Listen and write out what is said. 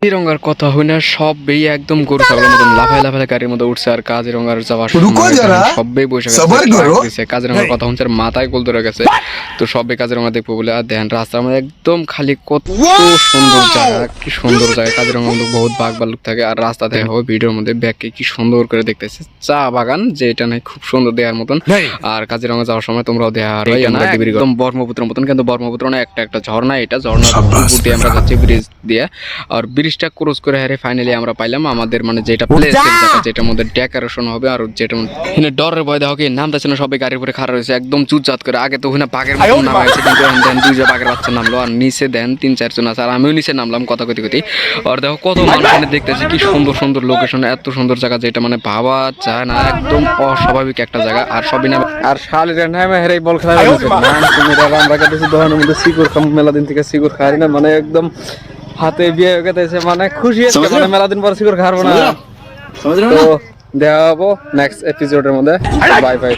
কাজিরঙ্গার কথা হই না, সবই একদম গরু ছাগলের মতন লাফায় লাফায় গাড়ির মধ্যে উঠছে। আর কাজিরঙ্গার যাওয়ার সবাই বসে গেছে। কাজিরঙ্গার কথা হচ্ছে মাথায় গোল ধরে গেছে। তো সবাই কাজিরঙ্গা দেখবো বলে আর দেখেন রাস্তার মধ্যে একদম খালি কত সুন্দর জায়গা, কি সুন্দর জায়গা। কাজিরঙ্গার মধ্যে বহুত বাঘ ভাল্লুক থাকে। আর রাস্তা দেখা হবে ভিডিওর মধ্যে ব্যাগকে কি সুন্দর করে দেখতেছে চা বাগান, যে এটা নাই খুব সুন্দর দেখার মতন। আর কাজিরঙ্গা যাওয়ার সময় তোমরাও দেখা একদম ব্রহ্মপুত্রের মতন, কিন্তু ব্রহ্মপুত্র না, একটা ঝর্ণা। এটা ঝর্ণা দিয়ে আমরা যাচ্ছি ব্রিজ দিয়ে। আর ব্রিজটা ক্রস করে হারে ফাইনালি আমরা পাইলাম আমাদের মানে যেটা প্লেস, যেটার মধ্যে ডেকোরেশন হবে। আর যেটা এখানে ডরের ভয় দেখো কি নামতেছে না, সবাই গাড়ির উপরে খাড়া রয়েছে একদম চুপচাপ করে। আগে তো ওখানে বাঘের মতন নামা হয়েছে, কিন্তু দেন দুইটা বাঘের বাচ্চা নামলো। আর নিচে দেন 3-4 জন আছে, আর আমিও নিচে নামলাম কথা কইতে কইতে। আর দেখো কত মানুষ এখানে দেখতেছি, কি সুন্দর সুন্দর লোকেশন, এত সুন্দর জায়গা যেটা মানে ভাবা যায় না, একদম অস্বাভাবিক একটা জায়গা। আর সবই নামে আর শালিরা নামে হেরাই বল খেলা হয়েছে। আমরা কাছে দোকানের মধ্যে সিকুর খাম, মেলা দিন থেকে সিকুর খাই না, মানে একদম হাতে বিয়ে হয়ে গেছে, মানে খুশি হচ্ছে, মানে মেলা দিন পর সিকুর খাবো না। তো দেখা হবো নেক্সট এপিসোডের মধ্যে। Bye bye.